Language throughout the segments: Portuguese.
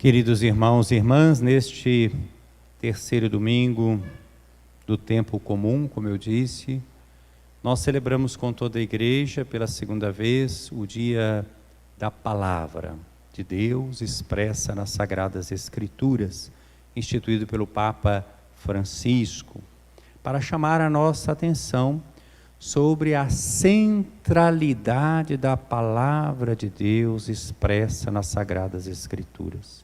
Queridos irmãos e irmãs, neste terceiro domingo do tempo comum, como eu disse, nós celebramos com toda a igreja pela segunda vez o dia da palavra de Deus expressa nas Sagradas Escrituras, instituído pelo Papa Francisco, para chamar a nossa atenção sobre a centralidade da palavra de Deus expressa nas Sagradas Escrituras.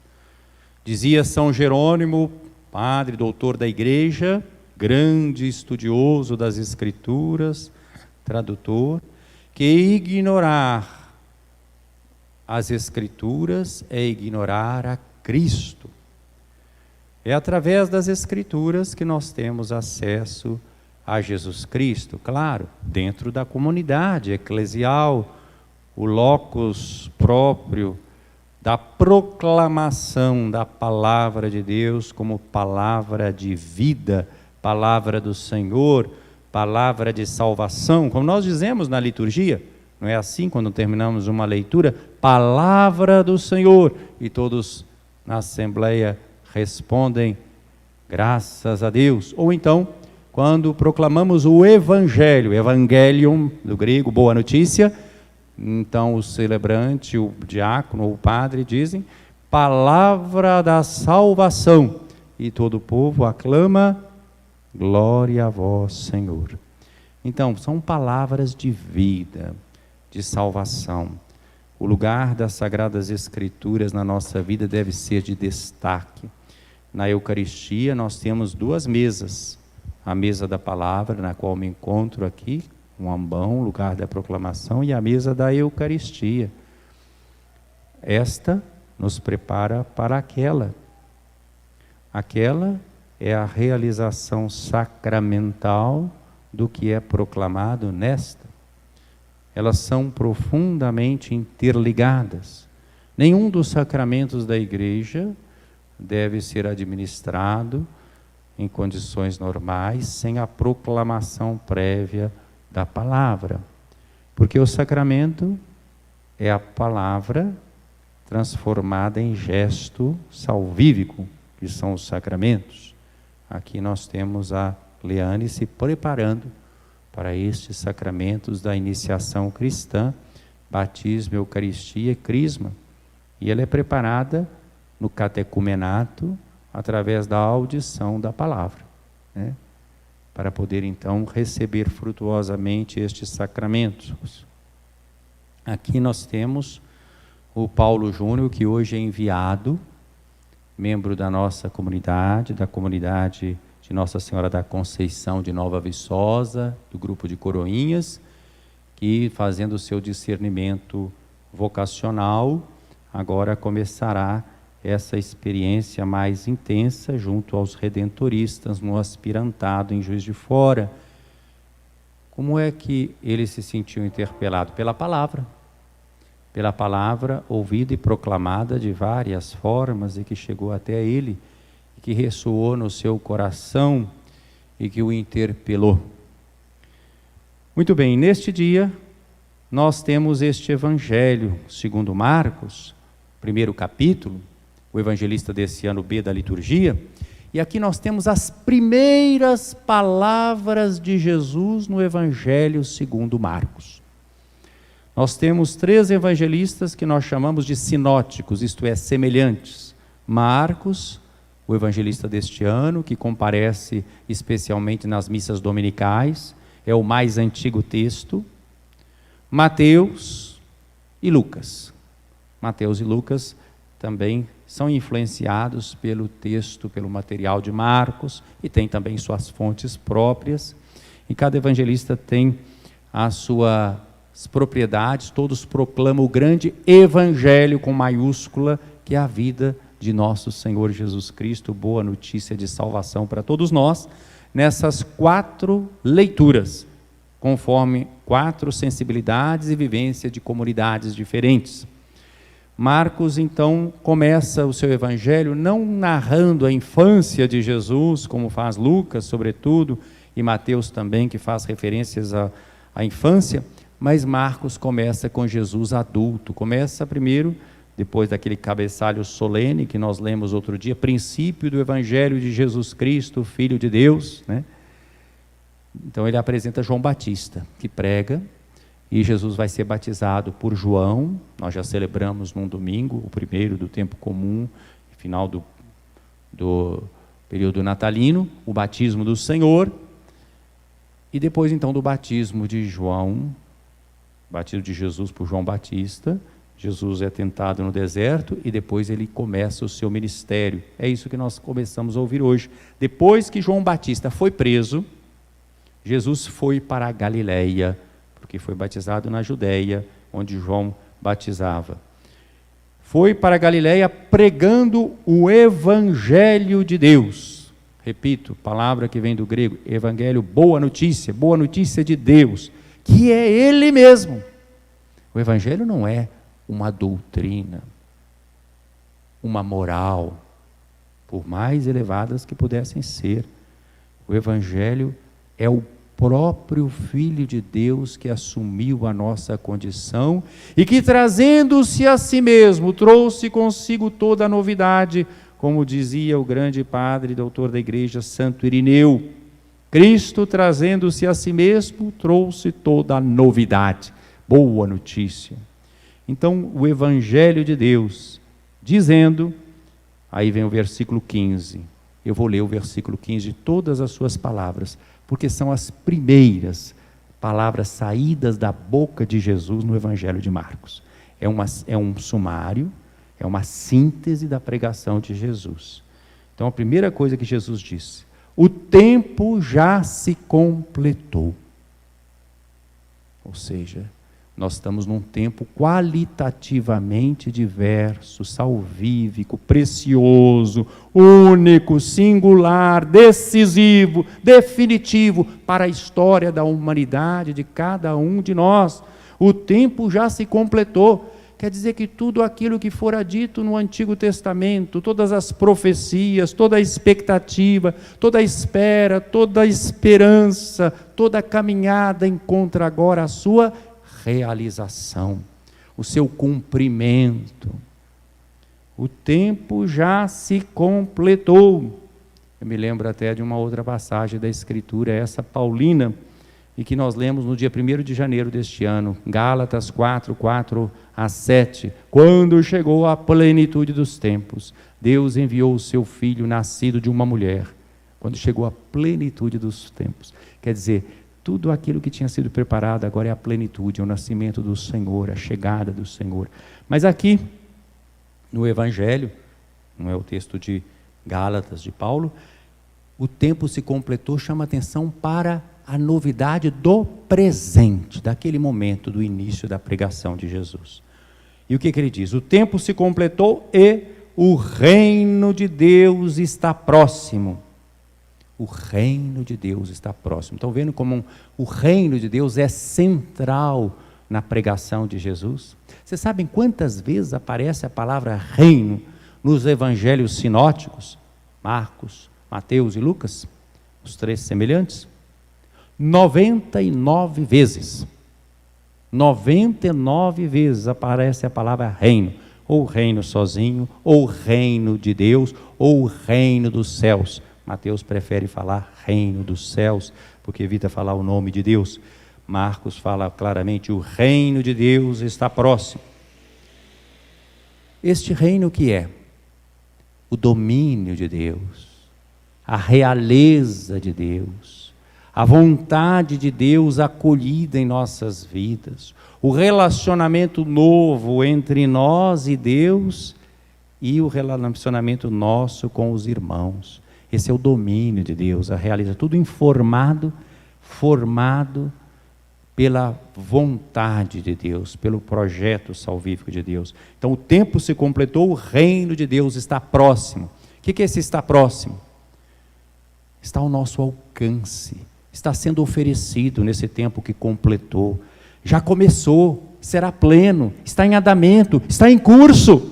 Dizia São Jerônimo, padre, doutor da igreja, grande estudioso das Escrituras, tradutor, que ignorar as Escrituras é ignorar a Cristo. É através das Escrituras que nós temos acesso a Jesus Cristo, claro, dentro da comunidade eclesial, o locus próprio da proclamação da palavra de Deus como palavra de vida, palavra do Senhor, palavra de salvação, como nós dizemos na liturgia, não é assim quando terminamos uma leitura? Palavra do Senhor, e todos na Assembleia respondem, graças a Deus. Ou então, quando proclamamos o Evangelho, Evangelium, do grego, boa notícia, então o celebrante, o diácono ou o padre dizem, palavra da salvação, e todo o povo aclama, glória a vós, Senhor. Então, são palavras de vida, de salvação. O lugar das Sagradas Escrituras na nossa vida deve ser de destaque. Na Eucaristia nós temos duas mesas, a mesa da palavra, na qual me encontro aqui, um ambão, lugar da proclamação, e a mesa da Eucaristia. Esta nos prepara para aquela. Aquela é a realização sacramental do que é proclamado nesta. Elas são profundamente interligadas. Nenhum dos sacramentos da igreja deve ser administrado em condições normais, sem a proclamação prévia da palavra. Porque o sacramento é a palavra transformada em gesto salvífico, que são os sacramentos. Aqui nós temos a Leane se preparando para estes sacramentos da iniciação cristã, batismo, eucaristia e crisma. E ela é preparada no catecumenato, através da audição da palavra, né? Para poder então receber frutuosamente estes sacramentos. Aqui nós temos o Paulo Júnior, que hoje é enviado, membro da nossa comunidade, da comunidade de Nossa Senhora da Conceição de Nova Viçosa, do grupo de Coroinhas, que fazendo o seu discernimento vocacional, agora começará essa experiência mais intensa junto aos redentoristas no aspirantado em Juiz de Fora. Como é que ele se sentiu interpelado? Pela palavra ouvida e proclamada de várias formas e que chegou até ele, que ressoou no seu coração e que o interpelou. Muito bem, neste dia nós temos este Evangelho segundo Marcos, primeiro capítulo, o evangelista desse ano B da liturgia, e aqui nós temos as primeiras palavras de Jesus no Evangelho segundo Marcos. Nós temos três evangelistas que nós chamamos de sinóticos, isto é, semelhantes. Marcos, o evangelista deste ano, que comparece especialmente nas missas dominicais, é o mais antigo texto. Mateus e Lucas. Mateus e Lucas também são influenciados pelo texto, pelo material de Marcos, e tem também suas fontes próprias. E cada evangelista tem as suas propriedades, todos proclamam o grande evangelho com maiúscula, que é a vida de nosso Senhor Jesus Cristo, boa notícia de salvação para todos nós, nessas 4 leituras, conforme 4 sensibilidades e vivência de comunidades diferentes. Marcos, então, começa o seu evangelho não narrando a infância de Jesus, como faz Lucas, sobretudo, e Mateus também, que faz referências à infância, mas Marcos começa com Jesus adulto. Começa primeiro depois daquele cabeçalho solene que nós lemos outro dia, princípio do Evangelho de Jesus Cristo, Filho de Deus, né? Então ele apresenta João Batista, que prega, e Jesus vai ser batizado por João. Nós já celebramos num domingo, o primeiro do tempo comum, final do período natalino, o batismo do Senhor, e depois então do batismo de João, batismo de Jesus por João Batista. Jesus é tentado no deserto e depois ele começa o seu ministério. É isso que nós começamos a ouvir hoje. Depois que João Batista foi preso, Jesus foi para a Galileia, porque foi batizado na Judeia, onde João batizava. Foi para a Galileia pregando o Evangelho de Deus. Repito, palavra que vem do grego, Evangelho, boa notícia de Deus, que é Ele mesmo. O Evangelho não é uma doutrina, uma moral, por mais elevadas que pudessem ser. O Evangelho é o próprio Filho de Deus que assumiu a nossa condição e que, trazendo-se a si mesmo, trouxe consigo toda a novidade, como dizia o grande padre, doutor da igreja, Santo Irineu. Cristo, trazendo-se a si mesmo, trouxe toda a novidade. Boa notícia. Então, o Evangelho de Deus, dizendo, aí vem o versículo 15, eu vou ler o versículo 15 de todas as suas palavras, porque são as primeiras palavras saídas da boca de Jesus no Evangelho de Marcos. É um sumário, é uma síntese da pregação de Jesus. Então, a primeira coisa que Jesus disse: o tempo já se completou. Ou seja, nós estamos num tempo qualitativamente diverso, salvífico, precioso, único, singular, decisivo, definitivo para a história da humanidade, de cada um de nós. O tempo já se completou. Quer dizer que tudo aquilo que fora dito no Antigo Testamento, todas as profecias, toda a expectativa, toda a espera, toda a esperança, toda a caminhada encontra agora a sua realização, o seu cumprimento. O tempo já se completou. Eu me lembro até de uma outra passagem da Escritura, essa paulina, e que nós lemos no dia 1º de janeiro deste ano, Gálatas 4:4-7. Quando chegou a plenitude dos tempos, Deus enviou o seu Filho, nascido de uma mulher. Quando chegou a plenitude dos tempos, quer dizer, tudo aquilo que tinha sido preparado agora é a plenitude, é o nascimento do Senhor, a chegada do Senhor. Mas aqui, no Evangelho, não é o texto de Gálatas de Paulo, o tempo se completou, chama atenção para a novidade do presente, daquele momento do início da pregação de Jesus. E o que ele diz? O tempo se completou e o reino de Deus está próximo. O reino de Deus está próximo. Estão vendo como o reino de Deus é central na pregação de Jesus? Vocês sabem quantas vezes aparece a palavra reino nos evangelhos sinóticos? Marcos, Mateus e Lucas, os três semelhantes? 99 vezes. 99 vezes aparece a palavra reino. Ou reino sozinho, ou reino de Deus, ou reino dos céus. Mateus prefere falar reino dos céus, porque evita falar o nome de Deus. Marcos fala claramente, o reino de Deus está próximo. Este reino que é? O domínio de Deus, a realeza de Deus, a vontade de Deus acolhida em nossas vidas, o relacionamento novo entre nós e Deus e o relacionamento nosso com os irmãos. Esse é o domínio de Deus, a realeza, tudo informado, formado pela vontade de Deus, pelo projeto salvífico de Deus. Então o tempo se completou, o reino de Deus está próximo. O que é esse está próximo? Está ao nosso alcance, está sendo oferecido nesse tempo que completou. Já começou, será pleno, está em andamento, está em curso.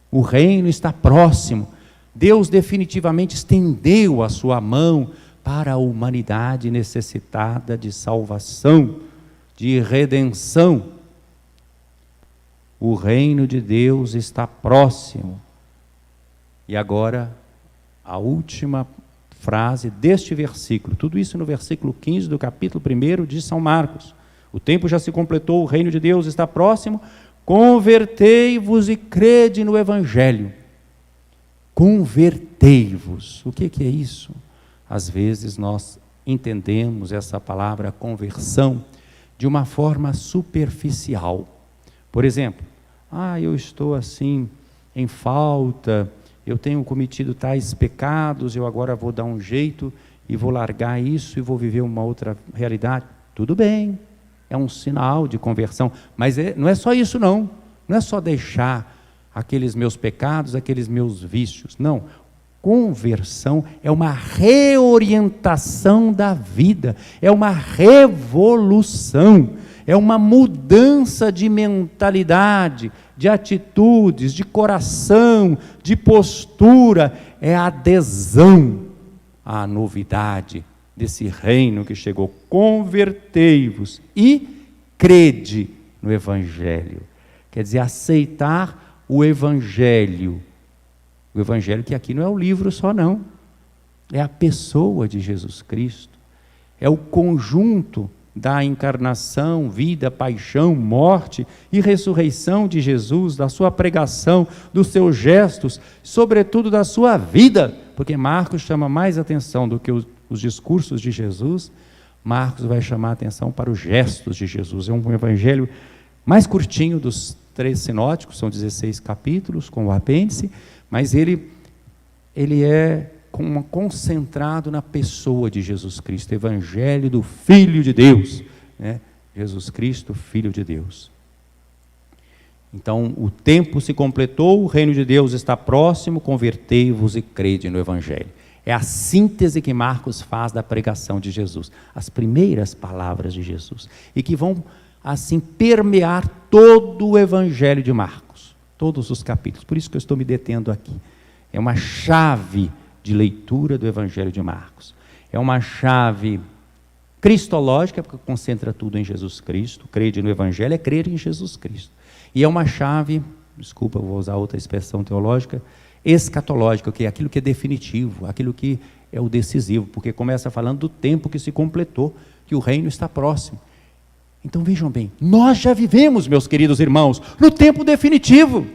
O reino está próximo. Deus definitivamente estendeu a sua mão para a humanidade necessitada de salvação, de redenção. o reino de Deus está próximo. E agora, a última frase deste versículo, tudo isso no versículo 15 do capítulo 1 de São Marcos. O tempo já se completou, o reino de Deus está próximo, convertei-vos e crede no Evangelho. Convertei-vos. O que é isso? Às vezes nós entendemos essa palavra conversão de uma forma superficial. Por exemplo, eu estou assim em falta, eu tenho cometido tais pecados, eu agora vou dar um jeito e vou largar isso e vou viver uma outra realidade. Tudo bem, é um sinal de conversão, mas não é só isso não é só deixar aqueles meus pecados, aqueles meus vícios, não. Conversão é uma reorientação da vida, é uma revolução, é uma mudança de mentalidade, de atitudes, de coração, de postura, é a adesão à novidade desse reino que chegou. Convertei-vos e crede no Evangelho. Quer dizer, aceitar o Evangelho. O Evangelho que aqui não é o livro só não, é a pessoa de Jesus Cristo, é o conjunto da encarnação, vida, paixão, morte e ressurreição de Jesus, da sua pregação, dos seus gestos, sobretudo da sua vida, porque Marcos chama mais atenção do que os discursos de Jesus. Marcos vai chamar a atenção para os gestos de Jesus. É um evangelho mais curtinho dos 3 sinóticos, são 16 capítulos com o apêndice, mas ele é concentrado na pessoa de Jesus Cristo, evangelho do Filho de Deus, né? Jesus Cristo, Filho de Deus. Então, o tempo se completou, o reino de Deus está próximo, convertei-vos e crede no Evangelho. É a síntese que Marcos faz da pregação de Jesus, as primeiras palavras de Jesus, e que vão, assim, permear todo o Evangelho de Marcos, todos os capítulos. Por isso que eu estou me detendo aqui. É uma chave de leitura do Evangelho de Marcos. É uma chave cristológica, porque concentra tudo em Jesus Cristo. Crede no Evangelho é crer em Jesus Cristo. E é uma chave, desculpa, vou usar outra expressão teológica, escatológica, que é aquilo que é definitivo, aquilo que é o decisivo, porque começa falando do tempo que se completou, que o reino está próximo. Então vejam bem, nós já vivemos, meus queridos irmãos, no tempo definitivo.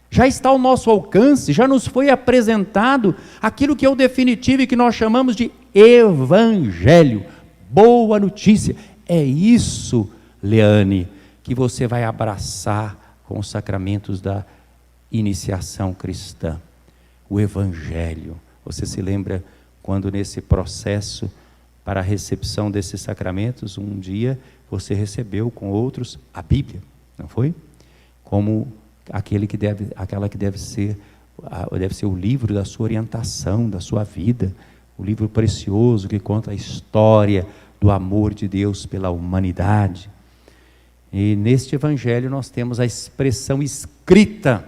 Já está ao nosso alcance, já nos foi apresentado aquilo que é o definitivo e que nós chamamos de Evangelho, boa notícia. É isso, Leane, que você vai abraçar com os sacramentos da iniciação cristã. O Evangelho. Você se lembra quando nesse processo para a recepção desses sacramentos, um dia você recebeu com outros a Bíblia, não foi? Como aquela que deve ser o livro da sua orientação, da sua vida, o livro precioso que conta a história do amor de Deus pela humanidade. E neste Evangelho nós temos a expressão escrita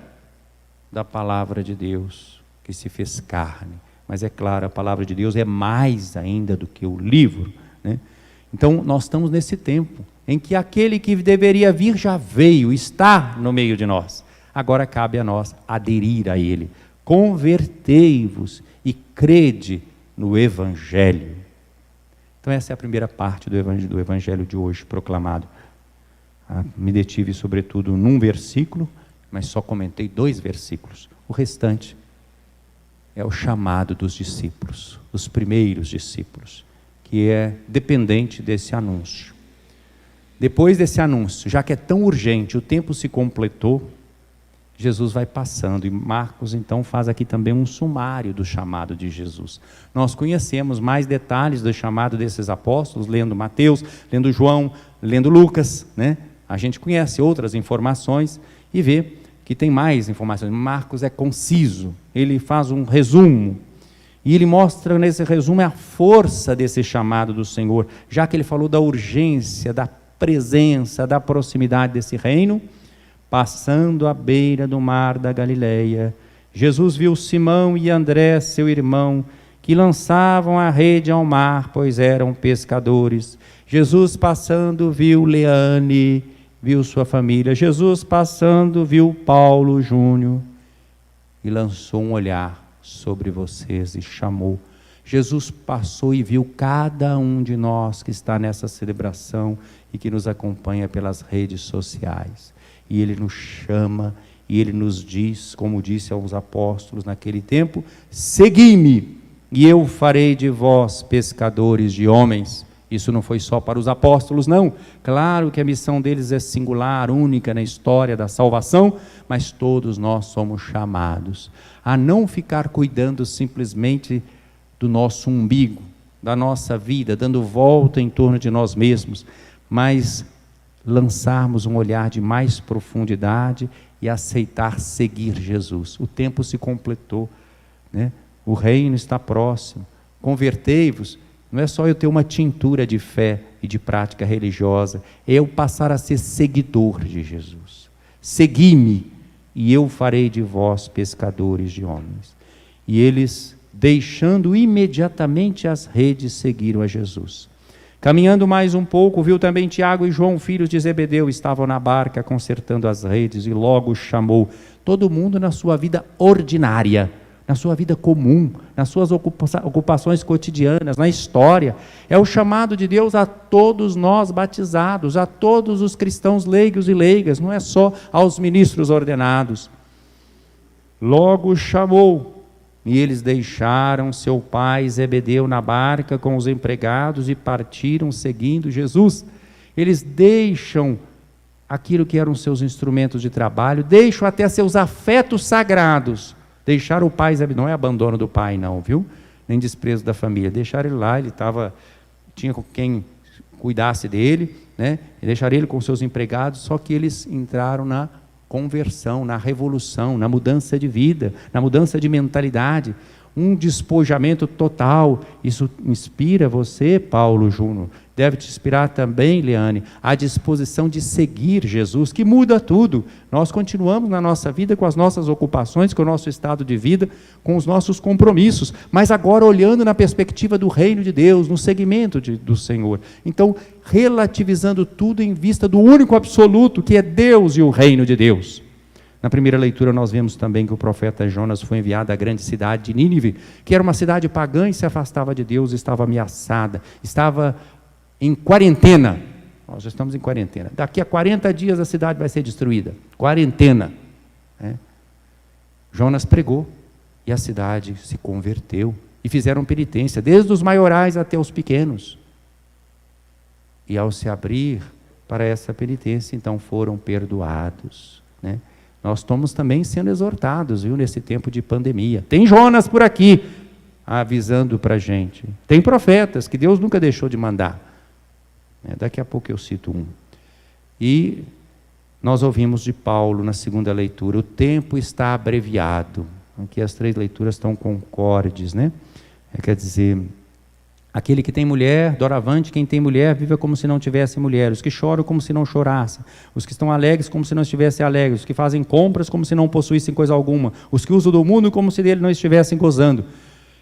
da palavra de Deus, que se fez carne. Mas é claro, a palavra de Deus é mais ainda do que o livro, né? Então nós estamos nesse tempo em que aquele que deveria vir já veio, está no meio de nós. Agora cabe a nós aderir a ele. Convertei-vos e crede no Evangelho. Então essa é a primeira parte do Evangelho de hoje proclamado. Me detive sobretudo num versículo, mas só comentei 2 versículos. O restante é o chamado dos discípulos, os primeiros discípulos, que é dependente desse anúncio. Depois desse anúncio, já que é tão urgente, o tempo se completou, Jesus vai passando, e Marcos então faz aqui também um sumário do chamado de Jesus. Nós conhecemos mais detalhes do chamado desses apóstolos, lendo Mateus, lendo João, lendo Lucas, né? A gente conhece outras informações e vê que tem mais informações. Marcos é conciso, ele faz um resumo, e ele mostra nesse resumo a força desse chamado do Senhor, já que ele falou da urgência, da presença, da proximidade desse reino. Passando à beira do mar da Galileia, Jesus viu Simão e André, seu irmão, que lançavam a rede ao mar, pois eram pescadores. Jesus, passando, viu Leane viu sua família. Jesus passando, viu Paulo Júnior e lançou um olhar sobre vocês e chamou. Jesus passou e viu cada um de nós que está nessa celebração e que nos acompanha pelas redes sociais. E Ele nos chama e Ele nos diz, como disse aos apóstolos naquele tempo: segui-me e eu farei de vós pescadores de homens. Isso não foi só para os apóstolos, não. Claro que a missão deles é singular, única na história da salvação, mas todos nós somos chamados a não ficar cuidando simplesmente do nosso umbigo, da nossa vida, dando volta em torno de nós mesmos, mas lançarmos um olhar de mais profundidade e aceitar seguir Jesus. O tempo se completou, né? O reino está próximo. Convertei-vos. Não é só eu ter uma tintura de fé e de prática religiosa, é eu passar a ser seguidor de Jesus. Segui-me e eu farei de vós pescadores de homens. E eles, deixando imediatamente as redes, seguiram a Jesus. Caminhando mais um pouco, viu também Tiago e João, filhos de Zebedeu, estavam na barca consertando as redes, e logo chamou todo mundo na sua vida ordinária, na sua vida comum, nas suas ocupações cotidianas, na história. É o chamado de Deus a todos nós batizados, a todos os cristãos leigos e leigas, não é só aos ministros ordenados. Logo chamou, e eles deixaram seu pai Zebedeu na barca com os empregados e partiram seguindo Jesus. Eles deixam aquilo que eram seus instrumentos de trabalho, deixam até seus afetos sagrados. Deixar o pai, não é abandono do pai não, viu? Nem desprezo da família. Deixaram ele lá, tinha quem cuidasse dele, né? E deixaram ele com seus empregados, só que eles entraram na conversão, na revolução, na mudança de vida, na mudança de mentalidade, um despojamento total. Isso inspira você, Paulo Júnior, deve te inspirar também, Leane, a disposição de seguir Jesus, que muda tudo. Nós continuamos na nossa vida com as nossas ocupações, com o nosso estado de vida, com os nossos compromissos, mas agora olhando na perspectiva do reino de Deus, no segmento do Senhor. Então, relativizando tudo em vista do único absoluto, que é Deus e o reino de Deus. Na primeira leitura nós vemos também que o profeta Jonas foi enviado à grande cidade de Nínive, que era uma cidade pagã e se afastava de Deus, estava ameaçada, estava em quarentena. Nós já estamos em quarentena. Daqui a 40 dias a cidade vai ser destruída. Quarentena. Jonas pregou e a cidade se converteu e fizeram penitência, desde os maiorais até os pequenos. E ao se abrir para essa penitência, então foram perdoados, né? Nós estamos também sendo exortados, viu, nesse tempo de pandemia. Tem Jonas por aqui avisando para a gente. Tem profetas que Deus nunca deixou de mandar. Daqui a pouco eu cito um. E nós ouvimos de Paulo na segunda leitura: o tempo está abreviado. Aqui as três leituras estão concordes, né? Quer dizer, aquele que tem mulher, doravante, quem tem mulher, viva como se não tivesse mulher. Os que choram como se não chorassem. Os que estão alegres como se não estivessem alegres. Os que fazem compras como se não possuíssem coisa alguma. Os que usam do mundo como se dele não estivessem gozando.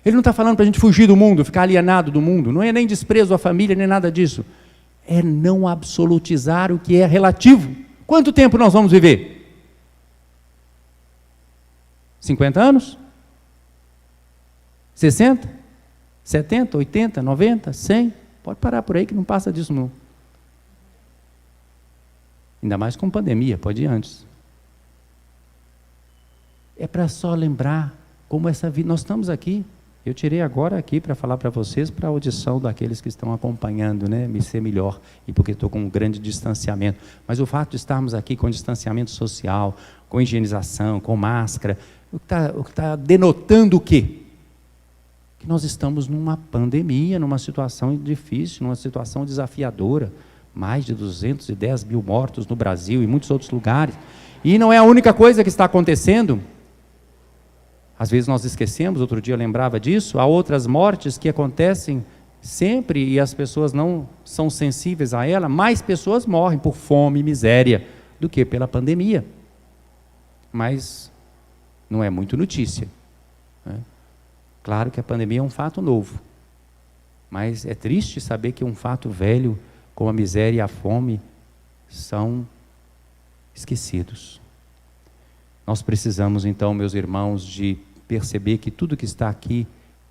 Ele não está falando para a gente fugir do mundo, ficar alienado do mundo. Não é nem desprezo à família, nem nada disso. É não absolutizar o que é relativo. Quanto tempo nós vamos viver? 50 anos? 60? 70, 80, 90, 100? Pode parar por aí que não passa disso não. Ainda mais com pandemia, pode ir antes. É para só lembrar como essa vida... Nós estamos aqui. Eu tirei agora aqui para falar para vocês, para a audição daqueles que estão acompanhando, né? Me ser melhor, e porque estou com um grande distanciamento. Mas o fato de estarmos aqui com distanciamento social, com higienização, com máscara, o que está denotando o quê? Que nós estamos numa pandemia, numa situação difícil, numa situação desafiadora. Mais de 210 mil mortos no Brasil e muitos outros lugares. E não é a única coisa que está acontecendo. Às vezes nós esquecemos, outro dia eu lembrava disso, há outras mortes que acontecem sempre e as pessoas não são sensíveis a ela. Mais pessoas morrem por fome e miséria do que pela pandemia. Mas não é muito notícia, né? Claro que a pandemia é um fato novo, mas é triste saber que um fato velho, como a miséria e a fome, são esquecidos. Nós precisamos então, meus irmãos, de perceber que tudo que está aqui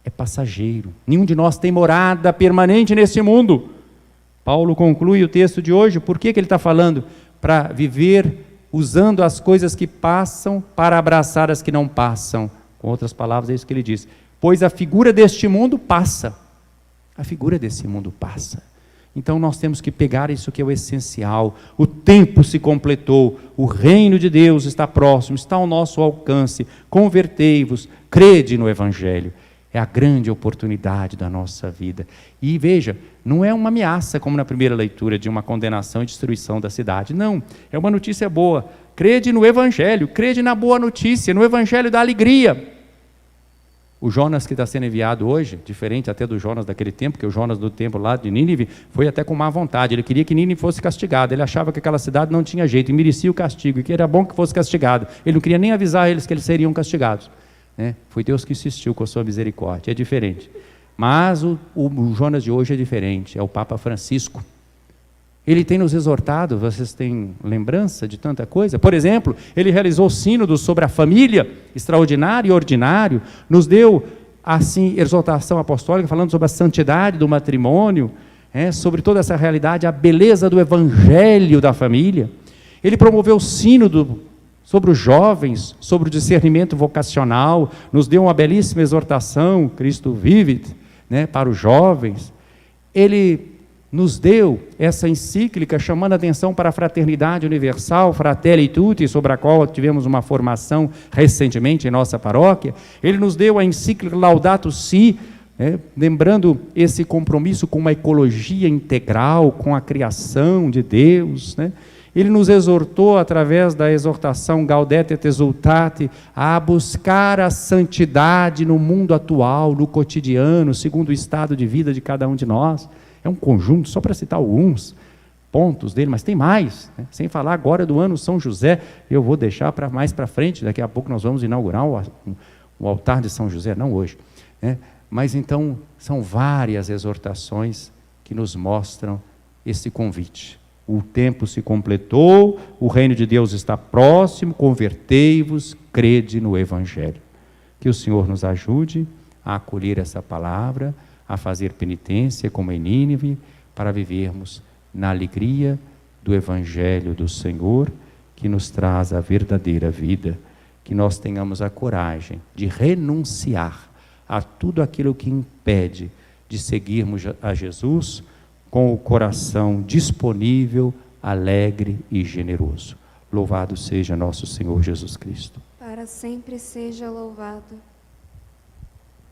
é passageiro. Nenhum de nós tem morada permanente neste mundo. Paulo conclui o texto de hoje. Por que ele está falando? Para viver usando as coisas que passam para abraçar as que não passam. Com outras palavras, é isso que ele diz. Pois a figura deste mundo passa. A figura desse mundo passa. Então nós temos que pegar isso que é o essencial. O tempo se completou, o reino de Deus está próximo, está ao nosso alcance. Convertei-vos, crede no Evangelho. É a grande oportunidade da nossa vida. E veja, não é uma ameaça, como na primeira leitura, de uma condenação e destruição da cidade. Não, é uma notícia boa. Crede no Evangelho, crede na boa notícia, no Evangelho da alegria. O Jonas que está sendo enviado hoje, diferente até do Jonas daquele tempo, que o Jonas do tempo lá de Nínive foi até com má vontade. Ele queria que Nínive fosse castigado. Ele achava que aquela cidade não tinha jeito e merecia o castigo, e que era bom que fosse castigado. Ele não queria nem avisar eles que eles seriam castigados. Foi Deus que insistiu com a sua misericórdia. É diferente. Mas o Jonas de hoje é diferente. É o Papa Francisco. Ele tem nos exortado. Vocês têm lembrança de tanta coisa? Por exemplo, ele realizou sínodos sobre a família, extraordinário e ordinário. Nos deu, assim, exortação apostólica, falando sobre a santidade do matrimônio, sobre toda essa realidade, a beleza do evangelho da família. Ele promoveu sínodo sobre os jovens, sobre o discernimento vocacional. Nos deu uma belíssima exortação, Cristo Vivit, para os jovens. Ele nos deu essa encíclica chamando a atenção para a fraternidade universal, Fratelli Tutti, sobre a qual tivemos uma formação recentemente em nossa paróquia. Ele nos deu a encíclica Laudato Si, lembrando esse compromisso com uma ecologia integral, com a criação de Deus. Ele nos exortou, através da exortação Gaudete et Exsultate, a buscar a santidade no mundo atual, no cotidiano, segundo o estado de vida de cada um de nós. É um conjunto, só para citar alguns pontos dele, mas tem mais, sem falar agora do ano São José. Eu vou deixar para mais para frente, daqui a pouco nós vamos inaugurar o altar de São José, não hoje. Mas então, são várias exortações que nos mostram esse convite. O tempo se completou, o reino de Deus está próximo, convertei-vos, crede no Evangelho. Que o Senhor nos ajude a acolher essa palavra, a fazer penitência como em Nínive, para vivermos na alegria do Evangelho do Senhor, que nos traz a verdadeira vida. Que nós tenhamos a coragem de renunciar a tudo aquilo que impede de seguirmos a Jesus com o coração disponível, alegre e generoso. Louvado seja nosso Senhor Jesus Cristo. Para sempre seja louvado.